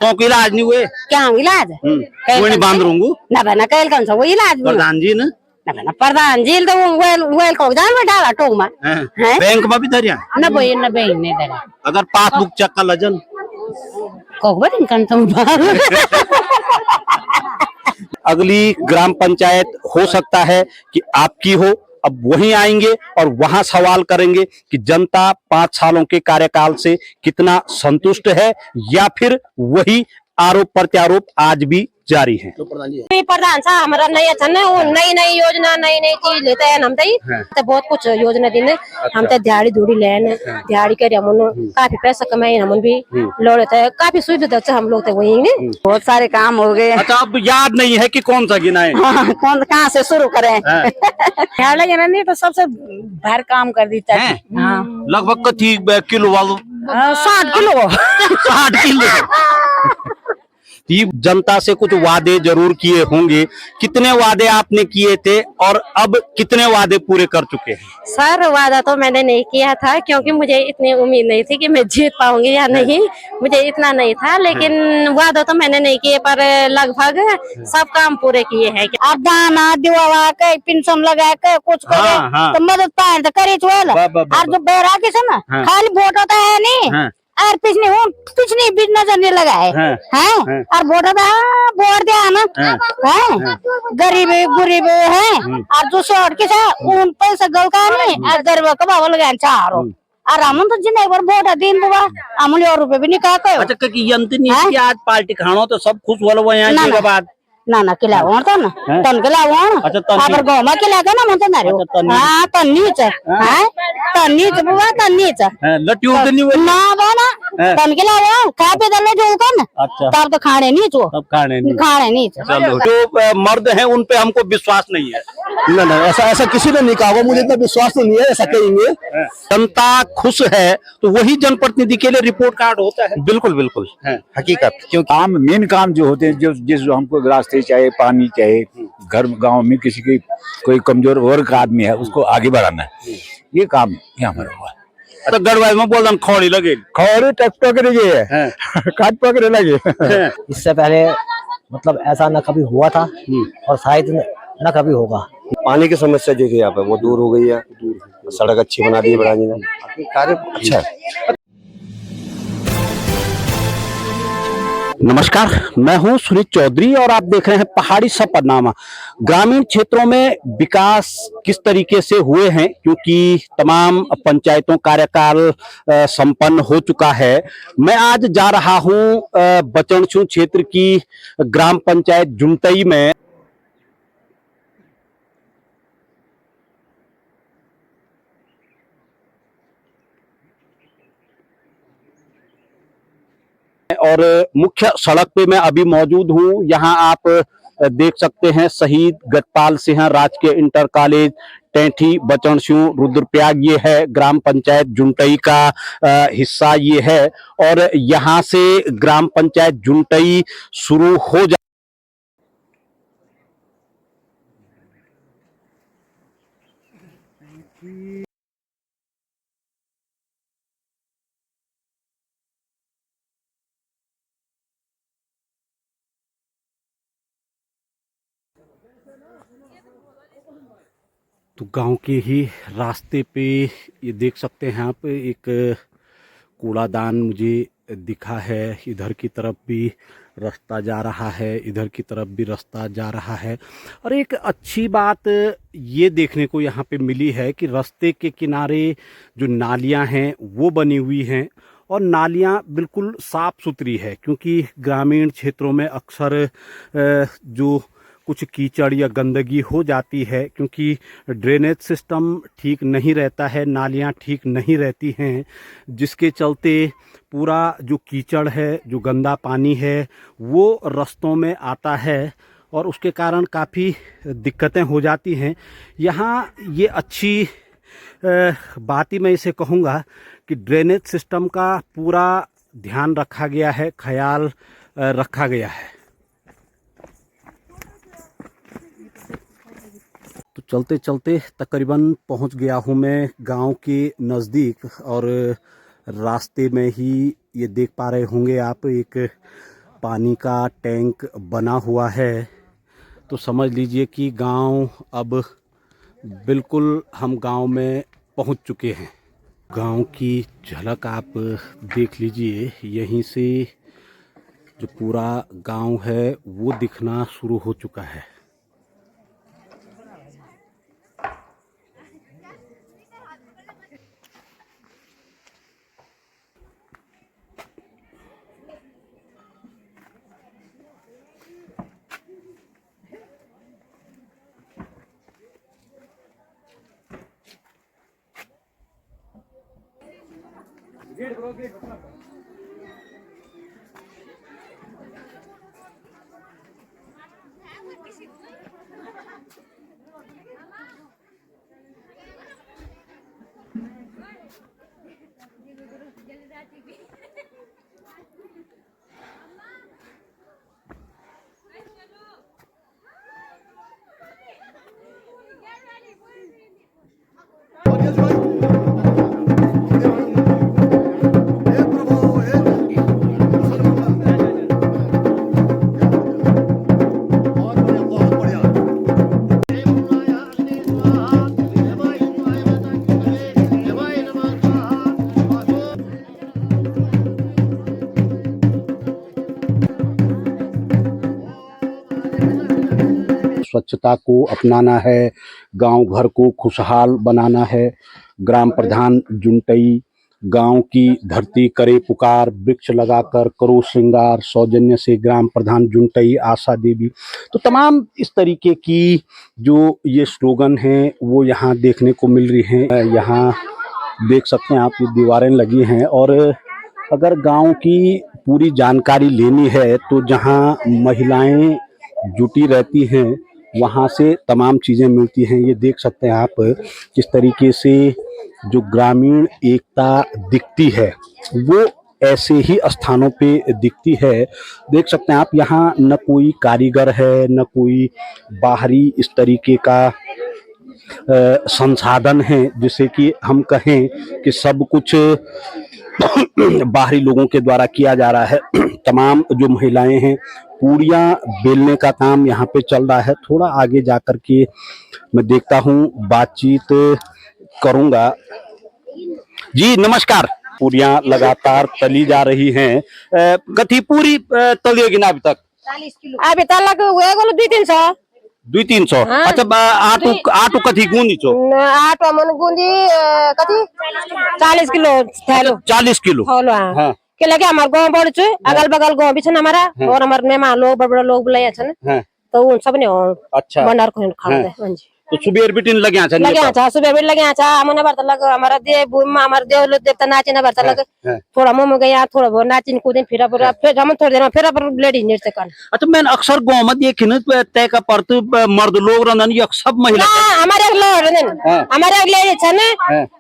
तो को इलाज नहीं हुए क्या इलाज कोई नहीं बांध रहूंगू ना बना कैल कौन सा वो इलाज प्रधान जी ने ना बना प्रधान जी तो वेल वेल को जान में डाला टोक में हैं बैंक में भी धरिया ना बई ने दे अगर पासबुक चेक कर लजन को बदिन कन तुम अगली ग्राम पंचायत हो सकता है कि आपकी हो। अब वहीं आएंगे और वहां सवाल करेंगे कि जनता 5 सालों के कार्यकाल से कितना संतुष्ट है या फिर वही आरोप प्रत्यारोप आज भी जारी है। प्रधान साहब हमारा नई अच्छा ना नई नई योजना नई चीज लेते हैं हम तो बहुत कुछ योजना दिन हम तो दिहाड़ी धूड़ी लेन दिहाड़ी कर हम काफी पैसा कमाए हम भी लोड़े थे काफी सुविधा हम लोग थे वही बहुत सारे काम हो गए। अच्छा अब याद नहीं है कि कौन सा गिना है कौन कहाँ से शुरू करें नहीं तो सबसे भर काम कर देता है लगभग कथी किलो वालों 60 किलो 60 किलो जनता से कुछ वादे जरूर किए होंगे। कितने वादे आपने किए थे और अब कितने वादे पूरे कर चुके हैं? सर वादा तो मैंने नहीं किया था क्योंकि मुझे इतनी उम्मीद नहीं थी कि मैं जीत पाऊंगी या नहीं मुझे इतना नहीं था लेकिन वादा तो मैंने नहीं किए पर लगभग सब काम पूरे किए हैं। अब दाना दिवा के पेंशन लगा के कुछ करे तो मदद पाए तो करे और जो बैरागी से ना खाली वोट होता है नहीं और पिछली बीच नजर नहीं लगा है और वोट वोट दिया ना है गरीब गुरीब है और जो शॉर्ट के उन पैसा गल का नहीं और गरीब का बाबा लगा चारो और हम तो जिन्हें एक बार वोट दिन बुआ अमूल्य और रुपए भी निकाल के अच्छा कि यंत्र नहीं आज पार्टी खानो तो सब खुश वाला वो यहाँ के बाद ना किला वहाँ तो ना तन किला वहाँ अच्छा तन पर गाँव में किला का ना मतलब ना रे हाँ तन्नीच है तन्नीच बुआ तन्नीच लट्टू तो नहीं हुए ना बोला तन किला वहाँ खा पे दल जो कर अच्छा तब तो खाने नहीं चो तब खाने नहीं चलो जो मर्द हैं उन पे हमको विश्वास नहीं है ना ऐसा किसी ने नहीं कहा मुझे इतना विश्वास तो नहीं है ऐसा कहेंगे। जनता खुश है तो वही जनप्रतिनिधि के लिए रिपोर्ट कार्ड होता है। बिल्कुल बिल्कुल हकीकत क्योंकि काम मेन काम जो होते हैं जो हमको रास्ते चाहिए पानी चाहिए घर गांव में किसी की कोई कमजोर वर्ग का आदमी है उसको आगे बढ़ाना है ये काम यहाँ हमारा हुआ। तो गढ़वाल में बोल खौड़ी लगे खौड़ी टकरे है काट पकड़े लगे इससे पहले मतलब ऐसा न कभी हुआ था और शायद न कभी होगा। पानी की समस्या जो है यहाँ पे वो दूर हो गई है सड़क अच्छी बना दी है बड़ा जी ने कार्य अच्छा है। नमस्कार मैं हूं सुनीत चौधरी और आप देख रहे हैं पहाड़ी सफरनामा। ग्रामीण क्षेत्रों में विकास किस तरीके से हुए हैं क्योंकि तमाम पंचायतों कार्यकाल संपन्न हो चुका है। मैं आज जा रहा हूं बचनसू क्षेत्र की ग्राम पंचायत जुनटई में और मुख्य सड़क पे मैं अभी मौजूद हूं। यहां आप देख सकते हैं शहीद गजपाल सिंह राजकीय इंटर कॉलेज टेंठी बचनसू रुद्रप्रयाग ये है ग्राम पंचायत जुनटई का हिस्सा ये है और यहां से ग्राम पंचायत जुनटई शुरू हो जा तो गांव के ही रास्ते पे ये देख सकते हैं आप एक कूड़ादान मुझे दिखा है। इधर की तरफ भी रास्ता जा रहा है इधर की तरफ भी रास्ता जा रहा है और एक अच्छी बात ये देखने को यहाँ पे मिली है कि रास्ते के किनारे जो नालियाँ हैं वो बनी हुई हैं और नालियाँ बिल्कुल साफ़ सुथरी है क्योंकि ग्रामीण क्षेत्रों में अक्सर जो कुछ कीचड़ या गंदगी हो जाती है क्योंकि ड्रेनेज सिस्टम ठीक नहीं रहता है नालियाँ ठीक नहीं रहती हैं जिसके चलते पूरा जो कीचड़ है जो गंदा पानी है वो रास्तों में आता है और उसके कारण काफ़ी दिक्कतें हो जाती हैं। यहाँ ये अच्छी बात ही मैं इसे कहूँगा कि ड्रेनेज सिस्टम का पूरा ध्यान रखा गया है ख्याल रखा गया है। तो चलते चलते तकरीबन पहुंच गया हूं मैं गांव के नज़दीक और रास्ते में ही ये देख पा रहे होंगे आप एक पानी का टैंक बना हुआ है, तो समझ लीजिए कि गांव अब बिल्कुल हम गांव में पहुंच चुके हैं। गांव की झलक आप देख लीजिए, यहीं से जो पूरा गांव है वो दिखना शुरू हो चुका है। स्वच्छता को अपनाना है, गांव घर को खुशहाल बनाना है। ग्राम प्रधान जुंटई गांव की धरती करे पुकार, वृक्ष लगाकर करो श्रृंगार, सौजन्य से ग्राम प्रधान जुंटई आशा देवी। तो तमाम इस तरीके की जो ये स्लोगन हैं वो यहाँ देखने को मिल रही हैं। यहाँ देख सकते हैं आप, ये दीवारें लगी हैं, और अगर गांव की पूरी जानकारी लेनी है तो जहाँ महिलाएं जुटी रहती हैं वहाँ से तमाम चीज़ें मिलती हैं। ये देख सकते हैं आप किस तरीके से जो ग्रामीण एकता दिखती है वो ऐसे ही स्थानों पे दिखती है। देख सकते हैं आप, यहाँ न कोई कारीगर है, न कोई बाहरी इस तरीके का संसाधन है जिससे कि हम कहें कि सब कुछ बाहरी लोगों के द्वारा किया जा रहा है। तमाम जो महिलाएं हैं, पूरियां बेलने का काम यहाँ पे चल रहा है। थोड़ा आगे जाकर के मैं देखता हूँ, बातचीत करूंगा। जी नमस्कार। पूरियां लगातार तली जा रही हैं। कथी पूरी तलिएगी ना अभी तक? 40 किलो अभी तक हुए बोलो 200-300 200-300। अच्छा, आटू कथी गूंदी छो? आटो मन गुंदी कथी 40 किलो थैलो 40 किलो। हाँ के लगे हमारे गांव बड़ छे, अगल बगल गांव भी छन हमारा, और हमारे मेहमान लोग बड़ बड़ लोग बुलाया छन, तो उन सब ने अच्छा भंडार को खा दे। हां जी, तो सुबेर बिटिन लगे आछा सुबह भी लगे आछा हमने बर्ता लग हमारा हमारे देव लोग देवता नाचे ना बर्ता लग थोड़ा मुंह में गया, थोड़ा बहुत नाचिन कूदिन, फिर हम थोड़ी देर में फिर लेडी नृत्य कर। अच्छा, मैं अक्सर गांव में देखी न तय का परत मर्द लोग रहन, ये सब महिला हमारे लोग रहन, हमारे लेडी छन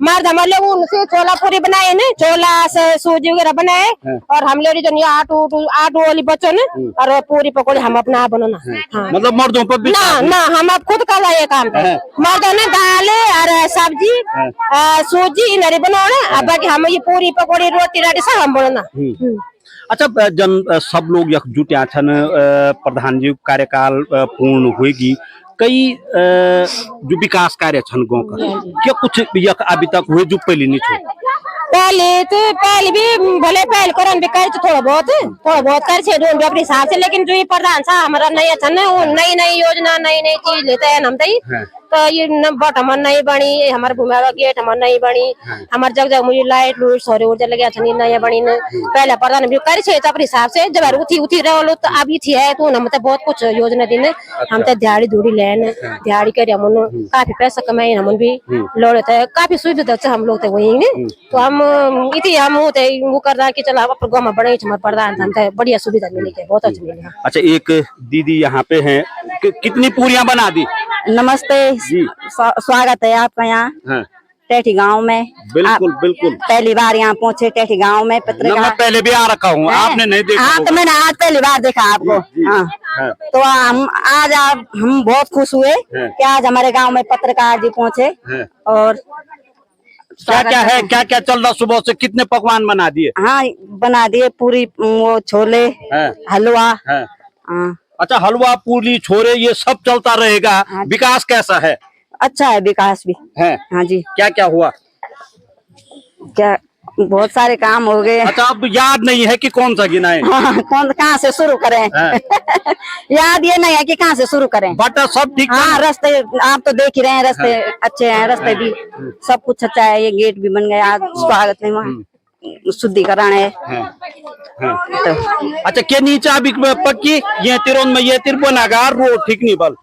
मर्द हमारे लोग उनसे छोला पूरी बनाए न, छोला से सूजी वगैरह बनाए, और हम लेडी जन आटू वाली बच्चों न और पूरी पकौड़ी हम अपना बनाना। मतलब मर्दों पर ना हम अब खुद कर रहे काम, मर्दों ने दाल और सब्जी सूजी नरी बनाना, अब बाकी हम ये पूरी पकौड़ी रोटी राटी सब हम बनाना। अच्छा, जन सब लोग एकजुट छन, प्रधान जी कार्यकाल पूर्ण होगी, कई जो विकास कार्य छन गाँव का, क्या कुछ अभी तक हुए जो पहले नहीं छो? पहले भी भले पहले करन भी कर थोड़ा बहुत कर छे दोन अपने हिसाब से, लेकिन जो ये प्रधान सा हमारा नया छन नई योजना नई चीज लेते हैं हम तो ये बट हमार नहीं बनी, हमारे भूमिया गेट हमार नहीं बनी, हमारे जग मुझे लाइट लूट सौर ऊर्जा लगे छनी नया बनी न, पहले प्रधान भी कर छे अपने हिसाब से, जब उठी रहो तो अब थी है तो हम बहुत कुछ योजना दिन हम तो दिहाड़ी धूड़ी लेन दिहाड़ी कर हम काफी पैसा कमाए, हम भी लौड़े थे, काफी सुविधा हम लोग थे वही ने, तो हम इति हम वो कर रहा कि चलो अपन गाँव में बड़े हमारे प्रधान हम बढ़िया सुविधा मिली है, बहुत अच्छा मिली। अच्छा, एक दीदी यहाँ पे हैं, कितनी पूरियां बना दी? नमस्ते जी, स्वागत है आपका यहाँ टेठी गांव में। बिल्कुल बिल्कुल, पहली बार यहाँ पहुँचे टेठी गांव में पत्रकार। मैं पहले भी आ रखा हूँ, आपने नहीं देखा? हाँ, तो मैंने आज पहली बार देखा आपको। हाँ, तो हम बहुत खुश हुए कि आज हमारे गांव में पत्रकार जी पहुँचे, और क्या क्या है, क्या क्या चल रहा सुबह से, कितने पकवान बना दिए? हाँ बना दिए, पूरी वो छोले हाँ, हलवा। हाँ। हाँ अच्छा, हलवा पूरी छोरे ये सब चलता रहेगा। विकास कैसा है? अच्छा है विकास भी। है? हाँ जी। क्या क्या हुआ? क्या बहुत सारे काम हो गए। अच्छा, अब याद नहीं है कि कौन सा गिनाए? हाँ, कौन कहाँ से शुरू करें? हाँ। याद ये नहीं है कि कहाँ से शुरू करें। बट सब ठीक हाँ था? रास्ते आप तो देख ही रहे हैं, रास्ते अच्छे हैं, रास्ते भी सब कुछ अच्छा है। ये गेट भी बन गया, स्वागत नहीं वहाँ शुद्धिकरण है। हाँ, हाँ। तो अच्छा, के नीचे अभी पक्की ये तिरोन में ये तिरबनागार रोड ठीक नहीं बल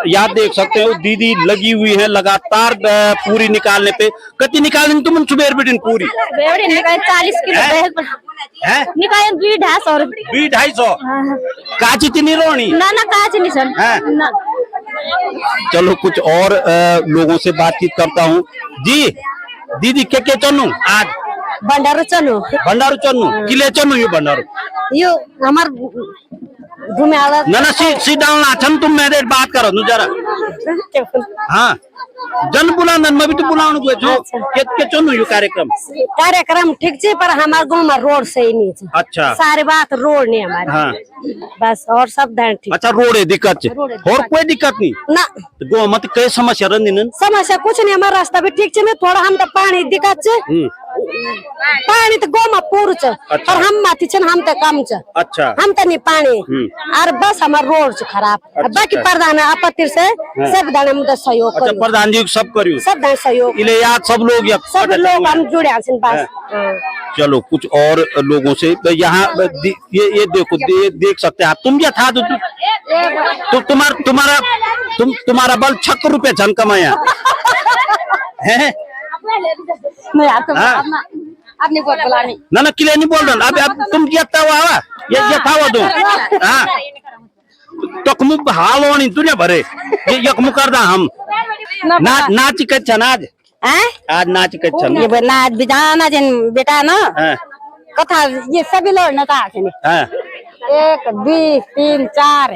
याद देख सकते हो, दीदी लगी हुई है लगातार पूरी निकालने पे। कति निकालेंगे तुम सुबह बिटिन पूरी? 40 किलो है? निकाय 250 250 काची तिनी रोनी ना काच नहीं सर है? ना। चलो कुछ और लोगों से बातचीत करता हूँ। जी दीदी क्या चन्नू आज भंडारो चलो भंडारू चन्नू किले चन्नू ये भंडारू यो हमार घूमे आला ना सी डालना छन तुम मेरे बात करो नु जरा। हाँ जन बुलाना मैं भी तो बुलाऊं को जो के चन्नू ये कार्यक्रम ठीक है, पर हमारे गाँव में रोड सही नहीं है। अच्छा सारी बात रोड नहीं हमारे। हाँ बस और सब धन ठीक। अच्छा रोड है दिक्कत है और कोई दिक्कत नहीं ना तो गो मत कई समस्या रंदीन समस्या कुछ नहीं, हमारा रास्ता भी ठीक है। थोड़ा हम तो पानी दिक्कत है, पानी तो गाँव में पूर छ, पर हम माथी छन हम तो कम छ। अच्छा हम तो नहीं पानी और बस हमारा रोड से खराब। बाकी प्रधान आपत्ति से सब दाने मुझे सहयोग अच्छा करियो। प्रधान जी सब करियो सब दाने सहयोग इले याद सब लोग या सब लोग हम जुड़े हैं बस। चलो कुछ और लोगों से यहाँ ये देखो ये देख सकते हैं आप। तुम क्या था तो तुम्हारा बल 6 रुपए झन कमाया है? नहीं आप तो आपने बहुत बुलानी ना किले नहीं बोल रहा अब तुम ये था तुम हाँ तकमु हाल होनी दुनिया भरे ये यकमु कर दा हम नाच कच्छन आज नाच कच्छन ये नाच बिजाना जिन बेटा ना कथा ये सभी लोग नचा के 1 2 3 4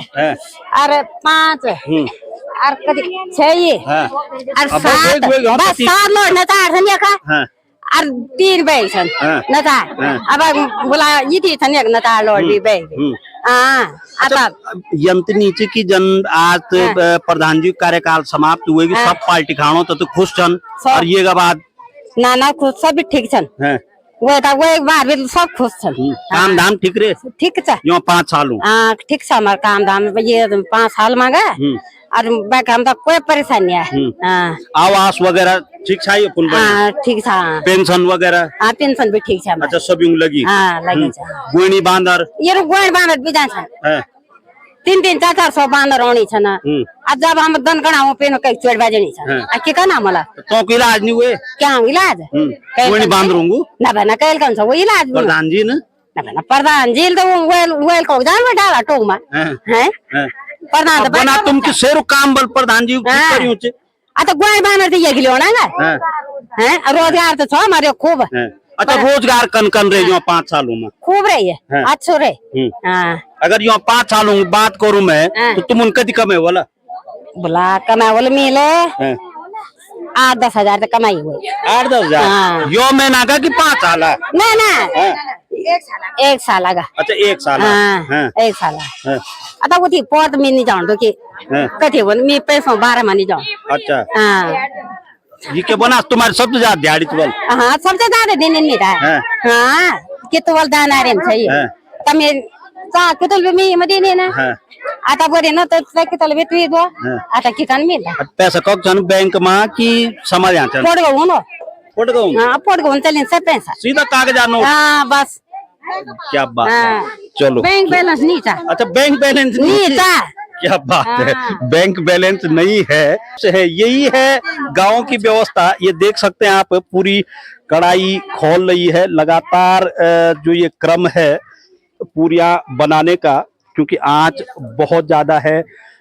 और 5 और कभी 6 और 7 बस 7 लोग नचा रहे का और 3 बैग छन नचा। अब बोला ये थी छन एक नचा लोग भी बैग। हाँ अब यंत्र नीचे की जन आज प्रधान जी कार्यकाल समाप्त हुए कि सब पार्टी खानो तो खुश छन और ये के बाद ना खुश सब ठीक छन वो था वो एक बार भी सब खुश छन। काम धाम ठीक रे ठीक छ यो 5 साल हाँ ठीक छ हमारा काम धाम ये 5 साल मांगा और बाकी हम तो कोई परेशानी है। हाँ आवास वगैरह ठीक है हाँ ठीक था। पेंशन वगैरह हाँ पेंशन भी ठीक है। अच्छा सब यूं लगी हाँ लगी गोइनी बांदर ये गोइनी बांदर भी जान 3 4 सौ बांदर होनी छ ना। अब जब हम दन कणाओ पेन कई चोट बाजनी छ आ के ना मला तो को इलाज नहीं हुए क्या इलाज गोइनी बांदर होंगू ना बना कैल कौन सा वो इलाज प्रधान जी ने ना बना प्रधान जी तो वेल को जान में डाला टोक में हैं प्रधान तो बना तुम के शेर काम बल प्रधान जी करियो छे आ तो गोइनी बांदर ये गिलो ना हैं रोजगार तो छ हमारे खूब। अच्छा रोजगार कन रहे जो 5 सालों में खूब रही है अच्छो रे। हाँ अगर यो 5 सालों की बात करूं मैं तो तुम उनका कमे वाला बोला कमाए वाले मिले 8-10 हजार तक कमाई हुई 8-10 हजार यो महीना का कि 5 साल ना 1 साल लगा। अच्छा 1 साल हाँ 1 साल आता वो थी पौध में नहीं जाऊँ तो कि कथे वो मैं पैसों 12 में नहीं जाऊँ। अच्छा हाँ ये क्या बना तुम्हारे सबसे ज्यादा दिहाड़ी तो बोल हाँ सबसे ज्यादा दिन नहीं था। हाँ कि तो बोल दाना रे चाहिए तब चा के तो भी मदीने ना आता बोले ना तो के तो भी तू दो आता किसान मिल पैसा कब जन बैंक में कि समझ आ चल पड़ गयो ना पड़ गयो हां पड़ गयो चलें सब पैसा सीधा कागज नोट। हां बस क्या बात है। चलो बैंक बैलेंस नहीं था। अच्छा बैंक बैलेंस नहीं था क्या बात है बैंक बैलेंस नहीं है यही है गांव की व्यवस्था। ये देख सकते हैं आप पूरी कढ़ाई खोल रही है लगातार जो ये क्रम है पूरियां बनाने का क्योंकि आँच बहुत ज्यादा है।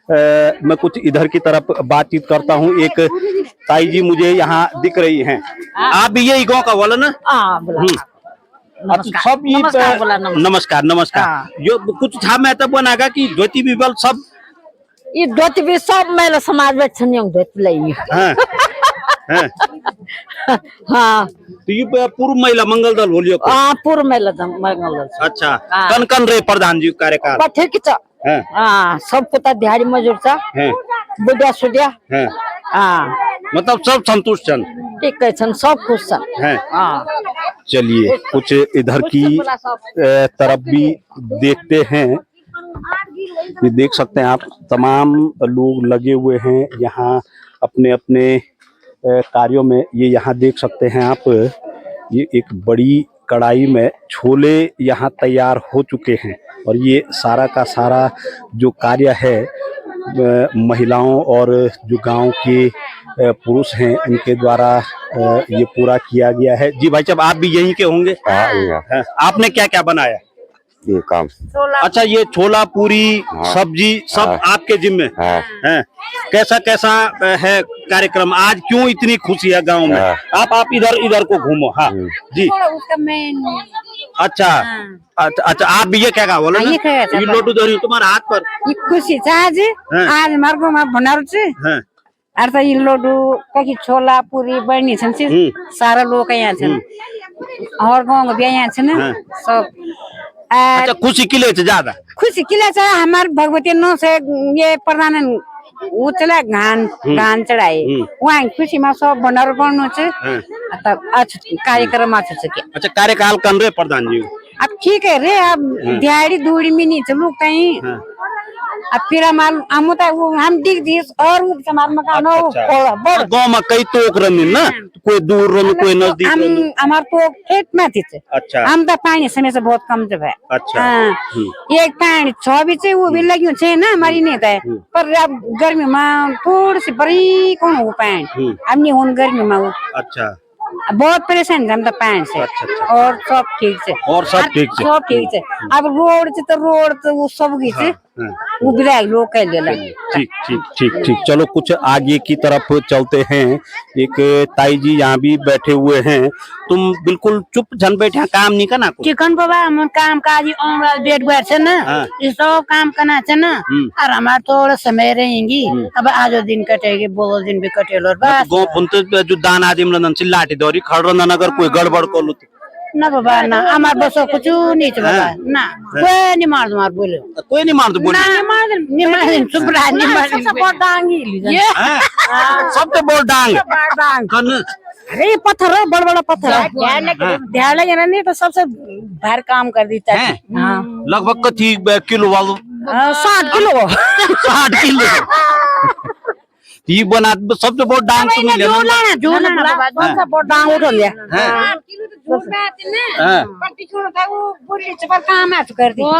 मैं कुछ इधर की तरफ बातचीत करता हूँ। एक ताई जी मुझे यहाँ दिख रही हैं। आप भी यही गाँव का बोला ना? सब नमस्कार नमस्कार जो कुछ था मैं तब बनागा कि धोती बीबल सब ये धोती भी सब मेरे समाज में छनियों धोती लई हाँ तो ये पूर्व महिला मंगल दल बोलियो को। हाँ पूर्व में लदम मंगल अच्छा हाँ। कन कन रे प्रधान जी कार्यकाल पर ठीक छ हैं हाँ सबको तो दिहाड़ी मजूर छ हैं बुढ़िया सुढ़िया हैं हाँ मतलब सब संतुष्ट छन ठीक है छन सब खुश छ हैं। हाँ चलिए कुछ इधर की तरफ भी देखते हैं। ये देख सकते हैं आप तमाम लोग लगे हुए हैं यहाँ अपने अपने कार्यों में। ये यहाँ देख सकते हैं आप ये एक बड़ी कढ़ाई में छोले यहाँ तैयार हो चुके हैं और ये सारा का सारा जो कार्य है महिलाओं और जो गांव के पुरुष हैं इनके द्वारा ये पूरा किया गया है। जी भाई साहब आप भी यहीं के होंगे? हाँ। आपने क्या क्या बनाया ये काम? अच्छा ये छोला पूरी सब्जी सब आपके जिम्मे हैं। कैसा कैसा है कार्यक्रम आज? क्यों इतनी खुशी है गांव में? आप इधर को घूमो। हाँ जी अच्छा अच्छा आप भी ये क्या कहा बोलो ना? ये लोटू धरी तुम्हारे हाथ पर खुशी छ आज मार्गो में भंडार छ अर्थ ये लोडू कहीं छोला पूरी बनी छन सारा लोग यहाँ छन और गाँव भी यहाँ छन सब अच्छा खुशी किले ज्यादा खुशी किले छ हमारे भगवती नो से ये प्रधान वो चला गान चढ़ाए वहाँ खुशी में सब भंडार बनू छ अच्छा कार्यक्रम अच्छा कार्यकाल कन रे प्रधान जी? अब ठीक है रे अब दिहाड़ी दूड़ी में नहीं चलू कहीं अब फिर हम दिख दिस और हमारे मकान गाँव में कई तोक रही ना कोई दूर रही कोई नजदीक हमारे तो खेत में थी। अच्छा हम तो पानी समय से बहुत कम जब है। अच्छा एक पानी छ भी वो भी लगी छे ना हमारी नहीं था पर अब गर्मी में थोड़ी सी बड़ी कौन हो पानी अब नहीं हो गर्मी में वो अच्छा बहुत परेशान हम तो पानी से। अच्छा। और सब ठीक से और सब ठीक से सब ठीक से अब रोड तो वो सब की से वो भी लोग कह ले ठीक ठीक ठीक ठीक। चलो कुछ आगे की तरफ चलते हैं। एक ताई जी यहाँ भी बैठे हुए हैं। तुम बिल्कुल चुप झन बैठे काम नहीं करना कुछ? चिकन बाबा हम काम काज बेट बैठ से ना ये सब काम करना है ना और हमारे थोड़ा समय रहेंगी अब आज दिन कटेगी बोलो दिन भी कटेलो बस गाँव पुनते जो दान आदि चिल्लाटी दौरी खड़ अगर कोई गड़बड़ कर लो ना बाबा ना हमारे बस कुछ नहीं बाबा ना कोई नहीं मार मार बोले कोई नहीं मार दो बोले चुप रहा सबसे बोल डांग अरे पत्थर है बड़ा बड़ा पत्थर ध्यान लगे ना नहीं तो सबसे भारी काम कर देता है। लगभग कथी किलो वालो 60 किलो 60 किलो ये बना सबसे बहुत डांग तुम ले जो लाना सबसे बहुत डांग उठा लिया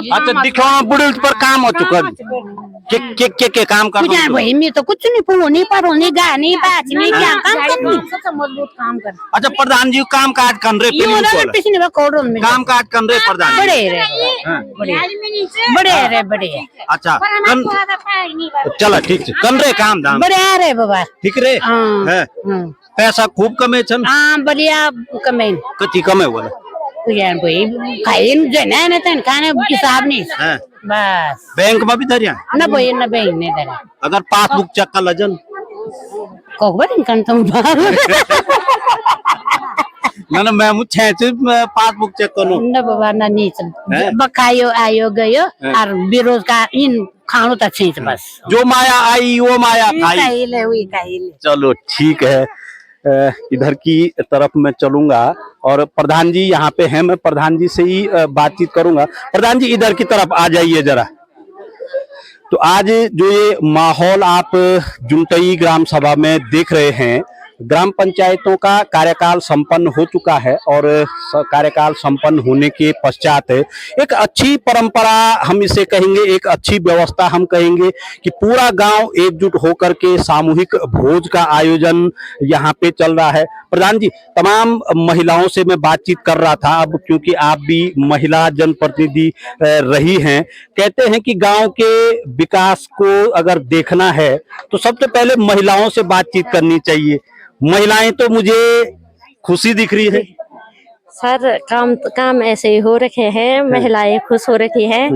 अच्छा दिखाओ बुढ़े पर काम हो चुका के काम कर भाई मैं तो कुछ नहीं पढ़ो नहीं पढ़ो नहीं गा नहीं बात नहीं क्या काम करनी सबसे मजबूत काम कर। अच्छा प्रधान जी काम काज कर रहे काम काज कर रहे प्रधान बड़े अच्छा चलो ठीक है कर रहे काम धाम बड़े रे बाबा ठीक रे है पैसा खूब कमे छन? हाँ बढ़िया कमे कथी कमे बोले खाने हिसाब नहीं बस बैंक में भी धरिया न भाई न बैंक नहीं धरिया अगर पासबुक चेक कर लजन ना मैं मुझे पासबुक चेक करूँ न बाबा न नहीं बखायो आयो गयो और बेरोजगार इन खानो तो अच्छे बस जो माया आई वो माया खाई। चलो ठीक है इधर की तरफ मैं चलूंगा और प्रधान जी यहाँ पे हैं मैं प्रधान जी से ही बातचीत करूंगा। प्रधान जी इधर की तरफ आ जाइए जरा। तो आज जो ये माहौल आप जुनटई ग्राम सभा में देख रहे हैं ग्राम पंचायतों का कार्यकाल संपन्न हो चुका है और कार्यकाल संपन्न होने के पश्चात एक अच्छी परंपरा हम इसे कहेंगे एक अच्छी व्यवस्था हम कहेंगे कि पूरा गांव एकजुट होकर के सामूहिक भोज का आयोजन यहाँ पे चल रहा है। प्रधान जी तमाम महिलाओं से मैं बातचीत कर रहा था अब क्योंकि आप भी महिला जनप्रतिनिधि रही हैं कहते हैं कि गांव के विकास को अगर देखना है तो सबसे पहले महिलाओं से बातचीत करनी चाहिए। महिलाएं तो मुझे खुशी दिख रही है सर काम ऐसे ही हो रखे हैं महिलाएं खुश हो रखी हैं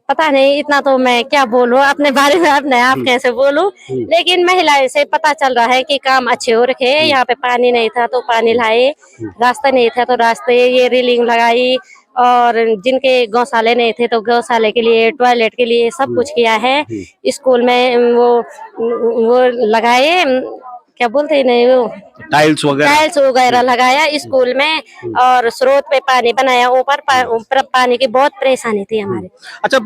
पता नहीं, इतना तो मैं क्या बोलूं अपने बारे में, अपने आप कैसे बोलूं। लेकिन महिलाएं से पता चल रहा है कि काम अच्छे हो रखे हैं। यहाँ पे पानी नहीं था तो पानी लाए, रास्ता नहीं था तो रास्ते, ये रेलिंग लगाई, और जिनके गौशाले नहीं थे तो गौशाले के लिए, टॉयलेट के लिए सब कुछ किया है। स्कूल में वो लगाए, क्या बोलते हैं, नहीं वो टाइल्स वगैरह लगाया स्कूल में, और स्रोत पे पानी बनाया। ऊपर पानी की बहुत परेशानी थी हमारे। अच्छा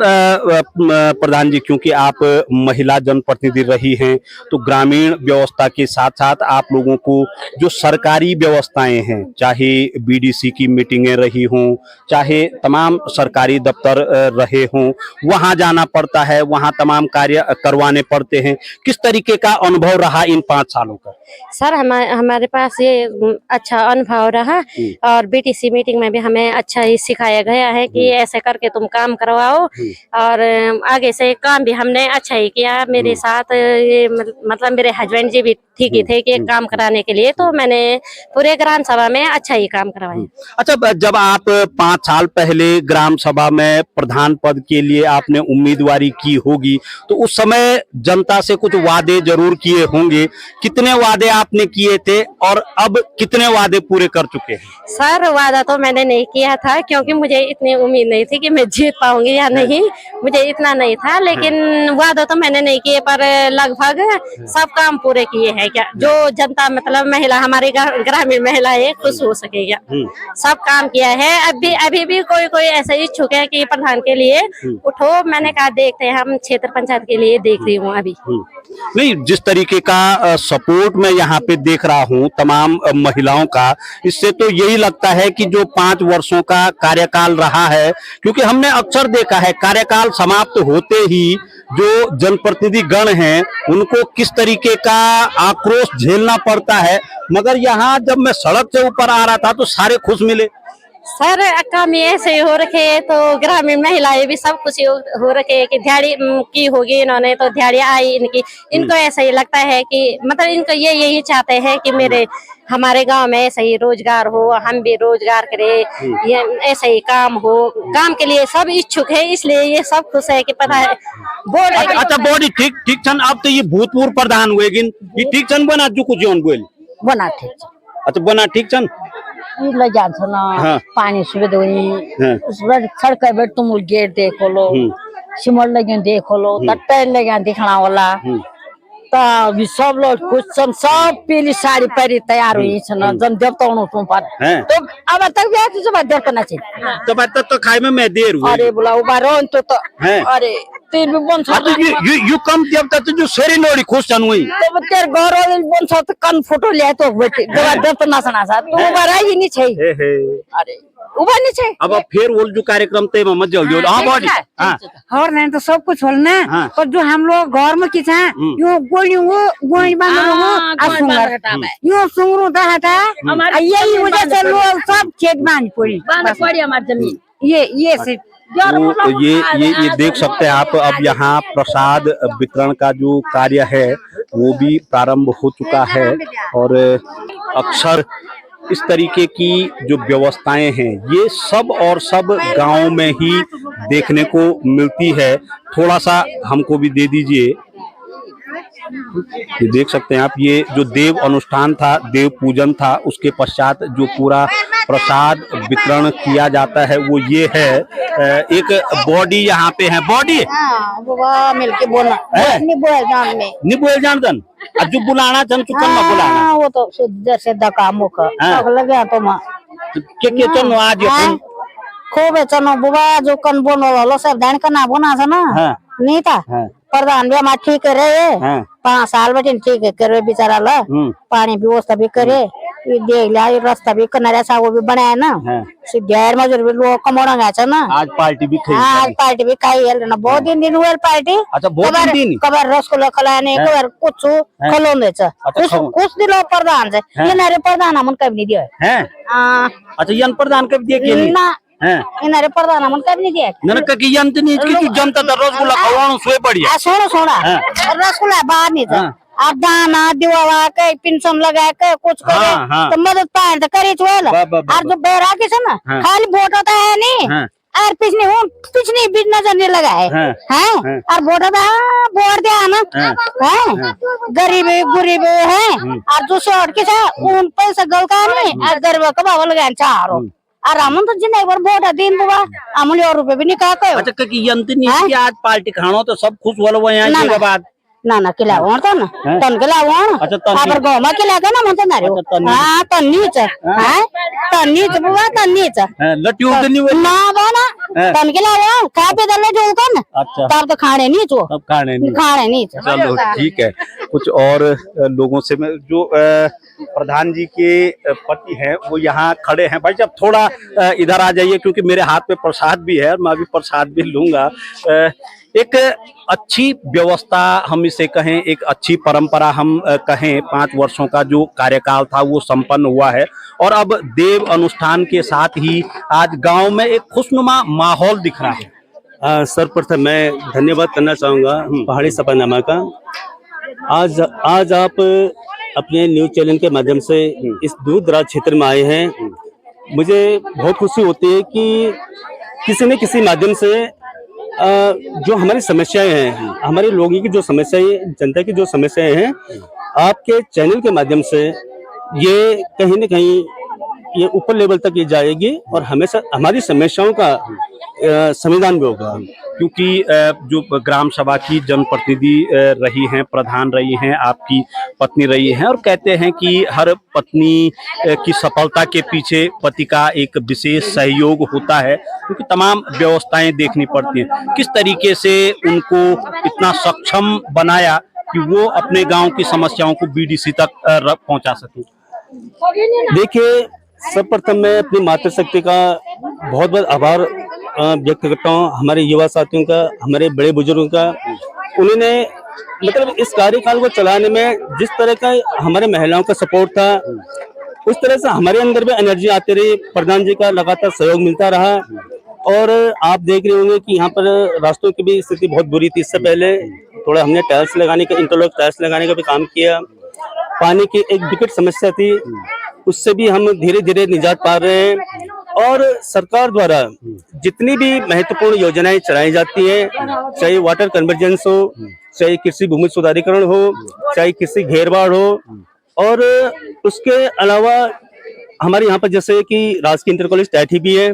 प्रधान जी, क्योंकि आप महिला जनप्रतिनिधि रही हैं, तो ग्रामीण व्यवस्था के साथ साथ आप लोगों को जो सरकारी व्यवस्थाएं हैं, चाहे बीडीसी की मीटिंगें रही हों, चाहे तमाम सरकारी दफ्तर रहे हों, वहां जाना पड़ता है, वहां तमाम कार्य करवाने पड़ते हैं। किस तरीके का अनुभव रहा इन 5 सालों का? सर हमारे पास ये अच्छा अनुभव रहा, और बीटीसी मीटिंग में भी हमें अच्छा ही सिखाया गया है कि ऐसे करके तुम काम करवाओ, और आगे से काम भी हमने अच्छा ही किया। मेरे साथ ये मतलब मेरे हस्बैंड जी भी ठीक ही थे कि काम कराने के लिए, तो मैंने पूरे ग्राम सभा में अच्छा ही काम करवाया। अच्छा, जब आप 5 साल पहले ग्राम सभा में प्रधान पद के लिए आपने उम्मीदवारी की होगी, तो उस समय जनता से कुछ वादे जरूर किए होंगे। कितने वादे आपने किए थे और अब कितने वादे पूरे कर चुके हैं? सर वादा तो मैंने नहीं किया था, क्योंकि मुझे इतनी उम्मीद नहीं थी कि मैं जीत पाऊंगी या नहीं, मुझे इतना नहीं था। लेकिन वादा तो मैंने नहीं किए, पर लगभग सब काम पूरे किए हैं। क्या जो जनता, मतलब महिला, हमारी ग्रामीण महिलाएं खुश हो सकेगा, सब काम किया है। अभी भी कोई ऐसा इच्छुक है कि प्रधान के लिए उठो, मैंने कहा देखते हैं, हम क्षेत्र पंचायत के लिए देख रही हूँ अभी। नहीं, जिस तरीके का सपोर्ट मैं यहाँ पे देख रहा हूँ तमाम महिलाओं का, इससे तो यही लगता है कि जो 5 वर्षों का कार्यकाल रहा है, क्योंकि हमने अक्सर देखा है कार्यकाल समाप्त होते ही जो जनप्रतिनिधि गण हैं उनको किस तरीके का आक्रोश झेलना पड़ता है, मगर यहाँ जब मैं सड़क से ऊपर आ रहा था तो सारे खुश मिले। सर काम ये ऐसे हो रखे, तो ग्रामीण महिलाएं भी सब कुछ हो रखे कि दिहाड़ी की होगी इन्होंने, तो दिहाड़ी आई इनको ऐसा ही लगता है कि मतलब इनको यही चाहते हैं कि हमारे गांव में ऐसा ही रोजगार हो, हम भी रोजगार करें, ये ऐसा ही काम हो। काम के लिए सब इच्छुक है, इसलिए ये सब खुश है कि पता है बोल। अच्छा बॉडी ठीक छन, अब तो ये भूतपूर्व प्रधान हुए गिन, ये ठीक छन बना जो कुछ जोन बोल बना ठीक छ। अच्छा बना ठीक छन, ले जान्छ न हाँ। पानी सुविधा हुई, उसमें सड़क पे तुम गेट देखो लो, सिमट लगे देखो लो, तट्टे लगे दिखना वाला, तो सब लोग खुश छन्, सब पीली साड़ी पहरी तैयार हुई छन्, जन देवता तुम पर तो अब तक भी आती जब देवता ना चाहिए तो बात तो खाई में मैं देर हुई। अरे बोला उबारो तो अरे तीन भी बन हाँ, तो यू कम देवता तो जो सेरी नोड़ी खुश छन हुई, तो तेरे घर वाले बन तो कन फोटो ले तो बेटे देवता ना सना सा तू उबारा ही नहीं चाहिए। अरे उबार नहीं चाहिए। अब फिर वो जो कार्यक्रम थे मत जाओ हाँ बॉडी और नहीं तो सब कुछ होल ना, पर जो हम लोग घर में की था यो गोली बांध यो सुंगरू था यही वजह से लोग सब खेत बांध पड़ी हमारी जमीन ये से तो ये देख सकते हैं आप। अब यहाँ प्रसाद वितरण का जो कार्य है वो भी प्रारंभ हो चुका है, और अक्सर इस तरीके की जो व्यवस्थाएं हैं ये सब और सब गांव में ही देखने को मिलती है। थोड़ा सा हमको भी दे दीजिए। ये देख सकते हैं आप, ये जो देव अनुष्ठान था, देव पूजन था, उसके पश्चात जो पूरा प्रसाद वितरण किया जाता है वो ये है। एक बॉडी यहाँ पे है, बॉडी मिलके बोलना निबुएल जानदन जो बुलाना चन चुकन में बुलाना वो तो जैसे दकामो का लगे तो मां के चन आज खूब है चनो बुबा जो कन बोनो लो सब दान करना बोना था ना नहीं था प्रधान भी हमारा ठीक रहे 5 साल बटे ठीक है करे बेचारा ला पानी व्यवस्था भी करे देख लिया रास्ता भी किनारे सा वो भी बनाया ना गैर मजदूर भी लोग कमाना गया ना। आज पार्टी भी खाई, आज पार्टी भी खाई है ना, बहुत दिन हुए पार्टी। अच्छा बहुत दिन कबर रसगुल्ला खिलाने कबर कुछ खिलौने कुछ दिलो प्रधान से ये प्रधान हम कभी नहीं दिया है। अच्छा यन प्रधान कभी दिया कि ना इनारे प्रधान हम कभी नहीं दिया नरक की यंत नहीं की जनता तो रसगुल्ला खवानो सोए बढ़िया सोना रसगुल्ला बाहर नहीं था अब दाना दिवा के पेंशन लगा के कुछ करे तो मदद पाए तो करी चुएल और जो बैरागी से ना खाली वोट होता है नहीं और पिछली भी नजर नहीं लगा है हाँ। हैं और वोट दिया ना हैं गरीब गुरीब है और दूसरे और के उन पैसा गल का नहीं और गरीब का भाव लगा चारो और हम तो जिन्हें एक बार वोट दिन बुआ अमूल्य और रुपए भी निकाल के अच्छा क्योंकि यंत्र नहीं आज पार्टी खानो तो सब खुश वाला वो यहाँ के बाद ना खिलाओ तो ना तन खिलाओ अच्छा तन पर गाँव में खिला के ना मन तो ना हाँ तन्नीच है तन्नीच बुआ तन्नीच लट्टू तो नहीं ना बना तन खिलाओ खा पे दल जो कर अच्छा तब तो खाने नहीं तो सब खाने नहीं चलो ठीक है। कुछ और लोगों से मैं जो प्रधान जी के पति हैं वो यहाँ खड़े हैं। भाई जब थोड़ा इधर आ जाइए क्योंकि मेरे हाथ में प्रसाद भी है, मैं भी प्रसाद भी लूंगा। एक अच्छी व्यवस्था हम इसे कहें, एक अच्छी परंपरा हम कहें, 5 वर्षों का जो कार्यकाल था वो संपन्न हुआ है और अब देव अनुष्ठान के साथ ही आज गांव में एक खुशनुमा माहौल दिख रहा है। सर्वप्रथम मैं धन्यवाद करना चाहूँगा पहाड़ी सफरनामा का। आज आप अपने न्यूज चैनल के माध्यम से इस दूर दराज क्षेत्र में आए हैं। मुझे बहुत खुशी होती है कि किसी न किसी माध्यम से जो हमारी समस्याएं हैं, हमारे लोगों की जो समस्याएं, जनता की जो समस्याएं हैं, आपके चैनल के माध्यम से ये कहीं न कहीं ये ऊपर लेवल तक ये जाएगी और हमेशा हमारी समस्याओं का समाधान भी होगा। क्योंकि जो ग्राम सभा की जनप्रतिनिधि रही हैं, प्रधान रही हैं, आपकी पत्नी रही हैं और कहते हैं कि हर पत्नी की सफलता के पीछे पति का एक विशेष सहयोग होता है क्योंकि तमाम व्यवस्थाएं देखनी पड़ती हैं। किस तरीके से उनको इतना सक्षम बनाया कि वो अपने गांव की समस्याओं को बीडीसी तक पहुंचा सके? देखिए, सर्वप्रथम मैं अपनी मातृशक्ति का बहुत बहुत आभार व्यक्त करता हूँ, हमारे युवा साथियों का, हमारे बड़े बुजुर्गों का। उन्होंने मतलब इस कार्यकाल को चलाने में जिस तरह का हमारे महिलाओं का सपोर्ट था, उस तरह से हमारे अंदर भी एनर्जी आती रही। प्रधान जी का लगातार सहयोग मिलता रहा और आप देख रहे होंगे कि यहाँ पर रास्तों की भी स्थिति बहुत बुरी थी। इससे पहले थोड़ा हमने टाइल्स लगाने का, इंटरलॉक टाइल्स लगाने का भी काम किया। पानी की एक विकट समस्या थी, उससे भी हम धीरे धीरे निजात पा रहे हैं और सरकार द्वारा जितनी भी महत्वपूर्ण योजनाएं चलाई जाती हैं, चाहे वाटर कन्वर्जेंस हो, चाहे कृषि भूमि सुधारीकरण हो, चाहे कृषि घेरबाड़ हो और उसके अलावा हमारे यहाँ पर जैसे कि राजकीय इंटर कॉलेज टैठी भी है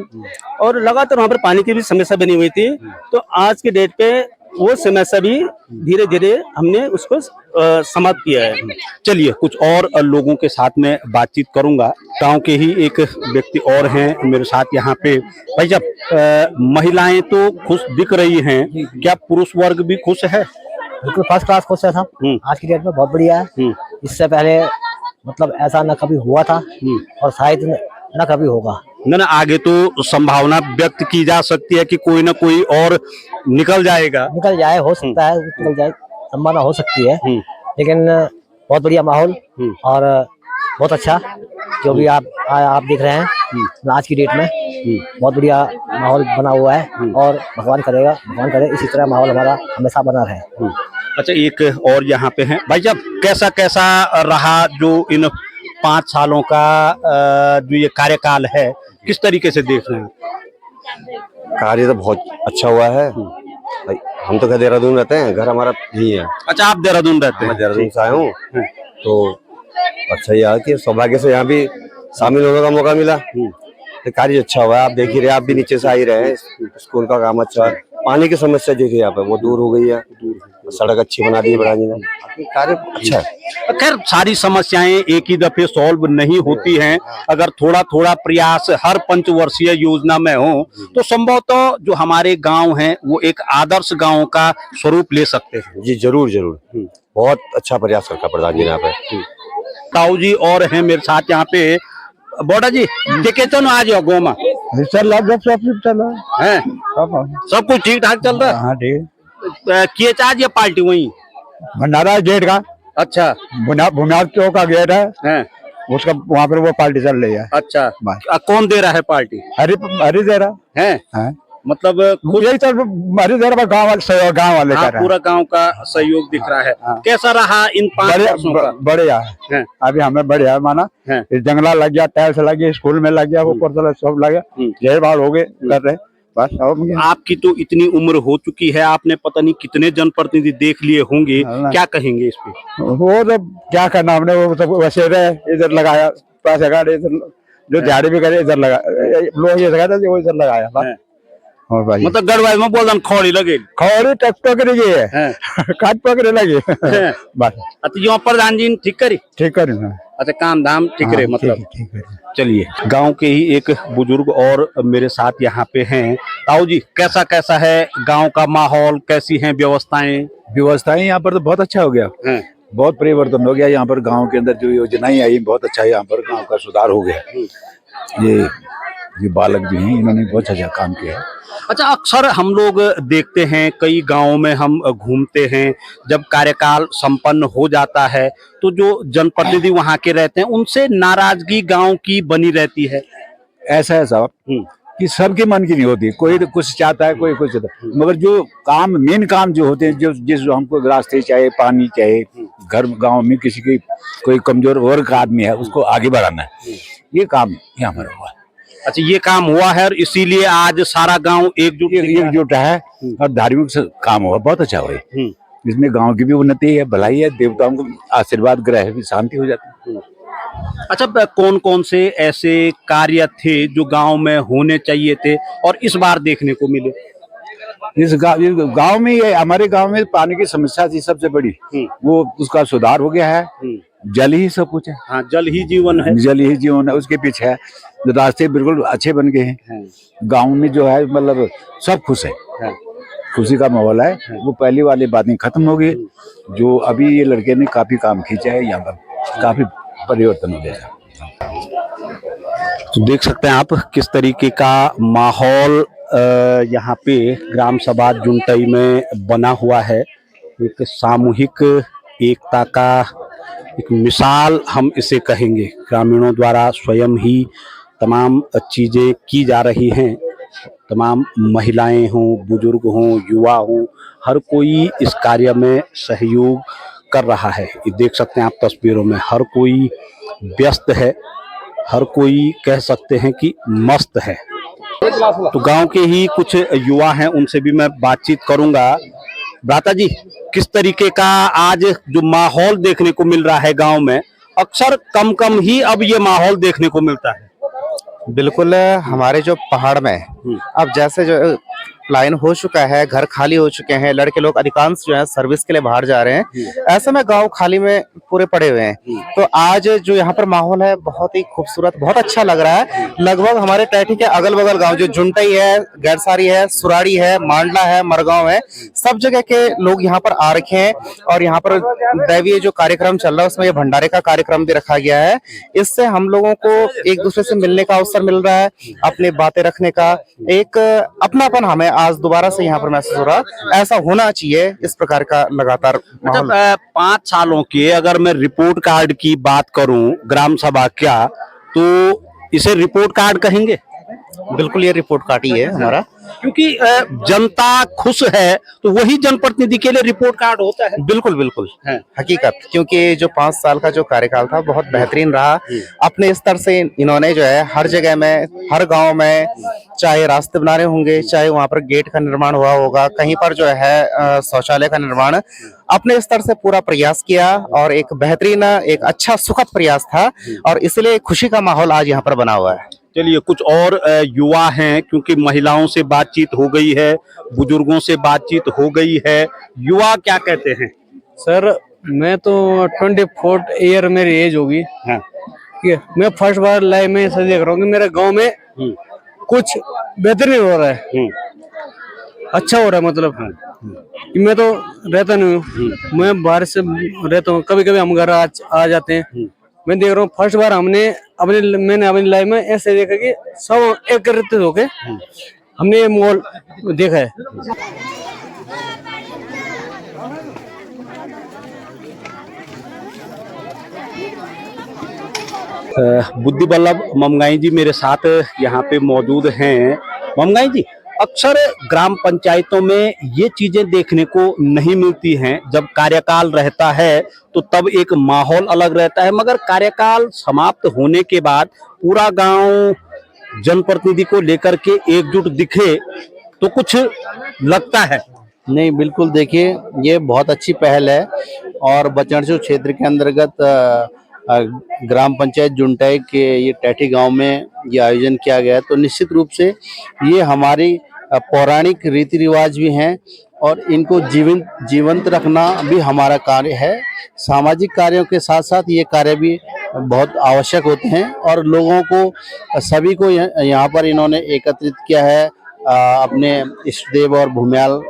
और लगातार वहाँ पर पानी की भी समस्या बनी हुई थी। तो आज के डेट पे वो समस्या भी धीरे धीरे हमने उसको समाप्त किया है। चलिए कुछ और लोगों के साथ में बातचीत करूंगा। गांव के ही एक व्यक्ति और हैं मेरे साथ यहाँ पे। भाई जब महिलाएं तो खुश दिख रही हैं, क्या पुरुष वर्ग भी खुश है? बिल्कुल फर्स्ट क्लास खुश है साहब, आज की डेट में बहुत बढ़िया है। इससे पहले मतलब ऐसा न कभी हुआ था और शायद न कभी होगा। ना आगे तो संभावना व्यक्त की जा सकती है कि कोई ना कोई और निकल जाए, हो सकता है, निकल जाए, संभावना हो सकती है। लेकिन बहुत बढ़िया माहौल और बहुत अच्छा जो भी आप देख रहे हैं आज की डेट में, बहुत बढ़िया माहौल बना हुआ है और भगवान करे इसी तरह माहौल हमारा हमेशा बना रहे। अच्छा, एक और यहाँ पे हैं भाई, जब कैसा रहा जो इन 5 सालों का जो ये कार्यकाल है, किस तरीके से देख रहे हैं? कार्य तो बहुत अच्छा हुआ है भाई। हम तो देहरादून रहते हैं, घर हमारा यही है। अच्छा, आप देहरादून रहते हैं? मैं देहरादून से आया हूँ, तो अच्छा ही है कि सौभाग्य से यहाँ भी शामिल होने का मौका मिला। तो कार्य अच्छा हुआ है, आप देख ही रहे, आप भी नीचे से आ ही रहे हैं। स्कूल का काम अच्छा है, पानी की समस्या देखिए यहाँ पे वो दूर हो गई है, सड़क अच्छी बना दी है प्रधान जी ने, कार्य अच्छा है। खैर, सारी समस्याएं एक ही दफे सॉल्व नहीं होती हैं। अगर थोड़ा थोड़ा प्रयास हर पंचवर्षीय योजना में हो तो संभवतः जो हमारे गांव हैं वो एक आदर्श गांव का स्वरूप ले सकते हैं। जी जरूर जरूर, बहुत अच्छा प्रयास करता प्रधान जी यहाँ पे। ताऊ जी और हैं मेरे साथ यहाँ पे। बोडा जी देखे तो ना आज गाँव में है सब कुछ ठीक ठाक चल रहा है? हाँ ठीक। किए आज ये पार्टी वही भंडारा गेट का, अच्छा बुनियाद चौक का गेट है, उसका वहाँ पर वो पार्टी चल रही है। अच्छा, कौन दे रहा है पार्टी? हरी दे रहा है। मतलब यही तो हरी दे रहा, गाँव वाले गाँव वाले हाँ, पूरा गांव का सहयोग दिख रहा है। कैसा रहा इन 5 वर्षों का? बढ़िया है, अभी हमें बढ़िया माना। जंगला लग गया, टाइल्स लग गया, स्कूल में लग गया, ऊपर सब लग गया, घेर बाढ़ हो गए कर रहे। बस और क्या। आपकी तो इतनी उम्र हो चुकी है, आपने पता नहीं कितने जनप्रतिनिधि देख लिए होंगे, हाँ। क्या कहेंगे इस पे? वो तो क्या करना हमने, वो सब वैसे इधर लगाया पास इधर, जो दिहाड़ी भी करे इधर लगा, लोग ये लगाया था वो इधर लगाया बस। और भाई मतलब गढ़वाल में बोल खोड़ी लगे खौरी टक पकड़ गई है, काट पकड़े लगे बस। अच्छा यहाँ प्रधान जी ने ठीक करी? ठीक है अच्छा काम धाम ठीक रहे मतलब। ठीक है। चलिए, गांव के ही एक बुजुर्ग और मेरे साथ यहाँ पे हैं। ताऊ जी, कैसा कैसा है गांव का माहौल, कैसी हैं व्यवस्थाएं? व्यवस्थाएं यहाँ पर तो बहुत अच्छा हो गया, बहुत परिवर्तन हो गया यहाँ पर। गांव के अंदर जो योजनाएं आई बहुत अच्छा है, यहाँ पर गांव का सुधार हो गया। ये बालक जो हैं इन्होंने बहुत अच्छा काम किया है। अच्छा, अक्सर हम लोग देखते हैं कई गांवों में हम घूमते हैं, जब कार्यकाल संपन्न हो जाता है तो जो जनप्रतिनिधि वहां के रहते हैं उनसे नाराजगी गांव की बनी रहती है। ऐसा है साहब कि सबके मन की नहीं होती, कोई तो कुछ चाहता है, कोई कुछ चाहता है, मगर जो काम मेन काम जो होते हैं, जो हमको रास्ते चाहिए, पानी चाहिए, घर गांव में किसी की कोई कमजोर वर्ग का आदमी है उसको आगे बढ़ाना है, ये काम यहाँ पर हुआ है। अच्छा, ये काम हुआ है और इसीलिए आज सारा गांव एकजुट है और धार्मिक काम हुआ, बहुत अच्छा हुआ है। इसमें गांव की भी उन्नति है, भलाई है, देवताओं को आशीर्वाद ग्रह भी शांति हो जाती है। अच्छा, कौन कौन से ऐसे कार्य थे जो गांव में होने चाहिए थे और इस बार देखने को मिले? इस गांव में, ये हमारे गांव में पानी की समस्या थी सबसे बड़ी, वो उसका सुधार हो गया है। जल ही सब कुछ है। हाँ, जल ही जीवन है। जल ही जीवन है, उसके पीछे है। रास्ते बिल्कुल अच्छे बन गए हैं। गांव में जो है मतलब सब खुश है, खुशी का माहौल है। वो पहली वाली बातें खत्म हो गई, जो अभी ये लड़के ने काफी काम खींचा है, यहाँ पर काफी परिवर्तन हो गया। तो देख सकते हैं आप किस तरीके का माहौल यहाँ पे ग्राम सभा जुनटई में बना हुआ है। एक सामूहिक एकता का एक मिसाल हम इसे कहेंगे। ग्रामीणों द्वारा स्वयं ही तमाम चीजें की जा रही हैं। तमाम महिलाएं हों, बुजुर्ग हों, युवा हों, हर कोई इस कार्य में सहयोग कर रहा है। ये देख सकते हैं आप तस्वीरों में, हर कोई व्यस्त है, हर कोई कह सकते हैं कि मस्त है। तो गांव के ही कुछ युवा हैं, उनसे भी मैं बातचीत करूंगा। भ्राता जी, किस तरीके का आज जो माहौल देखने को मिल रहा है गांव में, अक्सर कम कम ही अब ये माहौल देखने को मिलता है। बिल्कुल, हमारे जो पहाड़ में अब जैसे जो लाइन हो चुका है, घर खाली हो चुके हैं, लड़के लोग अधिकांश जो है सर्विस के लिए बाहर जा रहे हैं, ऐसे में गांव खाली में पूरे पड़े हुए हैं। तो आज जो यहाँ पर माहौल है बहुत ही खूबसूरत, बहुत अच्छा लग रहा है। लगभग हमारे टैठी के अगल बगल गांव जो जुनटई है, गैरसारी है, सुराड़ी है, मांडला है, मरगांव है, सब जगह के लोग यहाँ पर आ रखे हैं। और यहाँ पर दैवीय जो कार्यक्रम चल रहा है उसमें ये भंडारे का कार्यक्रम भी रखा गया है। इससे हम लोगों को एक दूसरे से मिलने का अवसर मिल रहा है, अपनी बातें रखने का एक अपनापन हमें आज दोबारा से यहाँ पर महसूस हो रहा। ऐसा होना चाहिए, इस प्रकार का लगातार माहौल। 5 सालों के अगर मैं रिपोर्ट कार्ड की बात करूं ग्राम सभा क्या, तो इसे रिपोर्ट कार्ड कहेंगे? बिल्कुल, ये रिपोर्ट कार्ड ही है हमारा, क्योंकि जनता खुश है तो वही जनप्रतिनिधि के लिए रिपोर्ट कार्ड होता है। बिल्कुल बिल्कुल हकीकत, क्योंकि जो 5 साल का जो कार्यकाल था बहुत बेहतरीन रहा। अपने स्तर से इन्होंने जो है हर जगह में, हर गांव में, चाहे रास्ते बना रहे होंगे, चाहे वहां पर गेट का निर्माण हुआ होगा, कहीं पर जो है शौचालय का निर्माण, अपने स्तर से पूरा प्रयास किया और एक बेहतरीन, एक अच्छा सुखद प्रयास था और इसलिए खुशी का माहौल आज यहाँ पर बना हुआ है। चलिए, कुछ और युवा हैं, क्योंकि महिलाओं से बातचीत हो गई है, बुजुर्गों से बातचीत हो गई है, युवा क्या कहते हैं? सर, मैं तो 24 ईयर मेरी एज होगी। हाँ। मैं फर्स्ट बार लाइफ में ऐसा देख रहा हूँ कि मेरे गांव में कुछ बेहतरीन हो रहा है, अच्छा हो रहा है। मतलब कि मैं तो रहता नहीं हूँ, मैं बाहर से रहता हूँ, कभी कभी हम घर आ जाते हैं। मैं देख रहा हूँ फर्स्ट बार मैंने अपनी लाइफ में ऐसे देखा कि सब एकत्रित होके हमने ये माहौल देखा है। बुद्धि बल्लभ ममगाई जी मेरे साथ यहाँ पे मौजूद हैं। ममगाई जी, अक्सर ग्राम पंचायतों में ये चीजें देखने को नहीं मिलती हैं। जब कार्यकाल रहता है तो तब एक माहौल अलग रहता है, मगर कार्यकाल समाप्त होने के बाद पूरा गांव जनप्रतिनिधि को लेकर के एकजुट दिखे तो कुछ लगता है। नहीं, बिल्कुल देखिए ये बहुत अच्छी पहल है और बचनसू क्षेत्र के अंतर्गत ग्राम पंचायत जुंटाई के ये टैठी गांव में ये आयोजन किया गया है। तो निश्चित रूप से ये हमारी पौराणिक रीति रिवाज भी हैं और इनको जीवंत रखना भी हमारा कार्य है। सामाजिक कार्यों के साथ साथ ये कार्य भी बहुत आवश्यक होते हैं और लोगों को सभी को यहाँ पर इन्होंने एकत्रित किया है। अपने इष्ट देव और भूमियाल